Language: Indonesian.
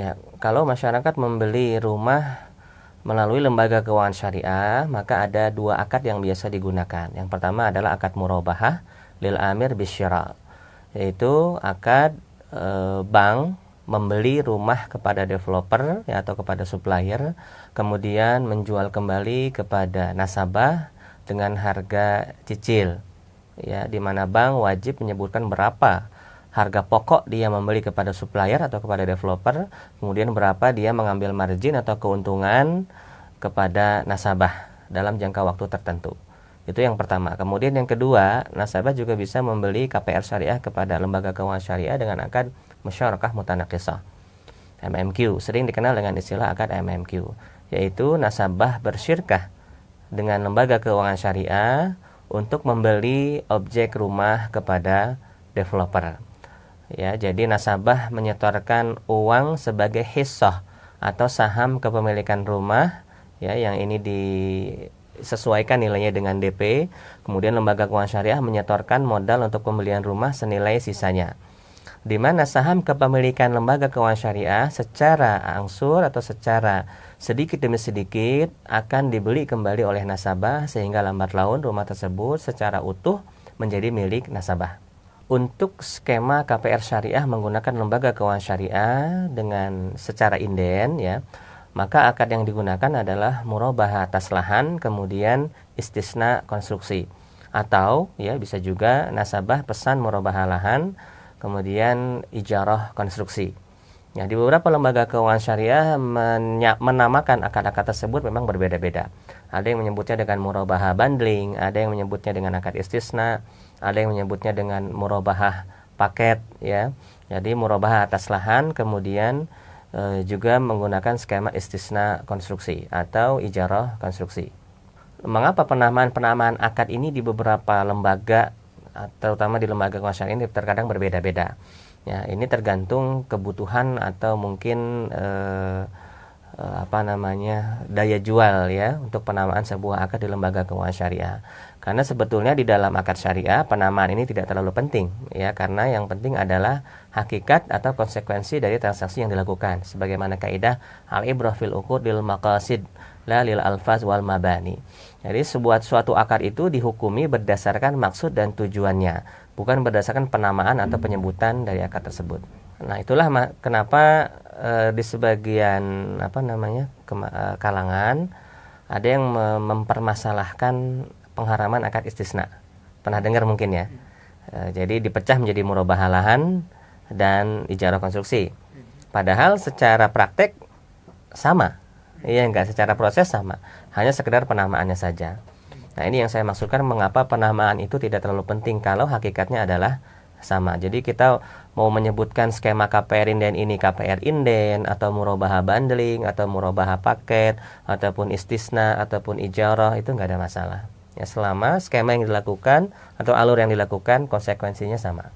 Ya, kalau masyarakat membeli rumah melalui lembaga keuangan syariah, maka ada dua akad yang biasa digunakan. Yang pertama adalah akad murabahah lil amir bisyira, yaitu akad bank membeli rumah kepada developer ya, atau kepada supplier, kemudian menjual kembali kepada nasabah dengan harga cicil, ya, di mana bank wajib menyebutkan berapa harga pokok dia membeli kepada supplier atau kepada developer, kemudian berapa dia mengambil margin atau keuntungan kepada nasabah dalam jangka waktu tertentu. Itu yang pertama. Kemudian yang kedua, nasabah juga bisa membeli KPR syariah kepada lembaga keuangan syariah dengan akad musyarakah mutanaqisah, MMQ, sering dikenal dengan istilah akad MMQ, yaitu nasabah bersyirkah dengan lembaga keuangan syariah untuk membeli objek rumah kepada developer. Ya, jadi nasabah menyetorkan uang sebagai hissah atau saham kepemilikan rumah, ya, yang ini disesuaikan nilainya dengan DP. Kemudian lembaga keuangan syariah menyetorkan modal untuk pembelian rumah senilai sisanya, di mana saham kepemilikan lembaga keuangan syariah secara angsur atau secara sedikit demi sedikit akan dibeli kembali oleh nasabah, sehingga lambat laun rumah tersebut secara utuh menjadi milik nasabah. Untuk skema KPR syariah menggunakan lembaga keuangan syariah dengan secara inden, ya, maka akad yang digunakan adalah murabahah atas lahan, kemudian istisna konstruksi, atau ya bisa juga nasabah pesan murabahah lahan, kemudian ijarah konstruksi. Ya, di beberapa lembaga keuangan syariah menamakan akad-akad tersebut memang berbeda-beda. Ada yang menyebutnya dengan murabahah bundling, ada yang menyebutnya dengan akad istisna, ada yang menyebutnya dengan murabahah paket, ya. Jadi murabahah atas lahan, kemudian juga menggunakan skema istisna konstruksi atau ijarah konstruksi. Mengapa penamaan akad ini di beberapa lembaga, terutama di lembaga keuangan syariah ini terkadang berbeda-beda? Ya, ini tergantung kebutuhan atau mungkin daya jual, ya, untuk penamaan sebuah akad di lembaga keuangan syariah. Karena sebetulnya di dalam akad syariah penamaan ini tidak terlalu penting, ya, karena yang penting adalah hakikat atau konsekuensi dari transaksi yang dilakukan. Sebagaimana kaidah al-ibrah fil uqudil maqasid la lil alfaz wal mabani. Jadi suatu akad itu dihukumi berdasarkan maksud dan tujuannya, bukan berdasarkan penamaan atau penyebutan dari akad tersebut. Nah, itulah kenapa di sebagian kalangan ada yang mempermasalahkan pengharaman akad istisna. Pernah dengar mungkin, ya. Jadi dipecah menjadi murabahah lahan dan ijarah konstruksi. Padahal secara praktek sama. Iya, enggak, secara proses sama. Hanya sekedar penamaannya saja. Nah, ini yang saya maksudkan mengapa penamaan itu tidak terlalu penting kalau hakikatnya adalah sama. Jadi kita mau menyebutkan skema KPR inden ini KPR inden, atau murabahah bundling, atau murabahah paket, ataupun istisna, ataupun ijarah, itu enggak ada masalah. Ya, selama skema yang dilakukan atau alur yang dilakukan konsekuensinya sama.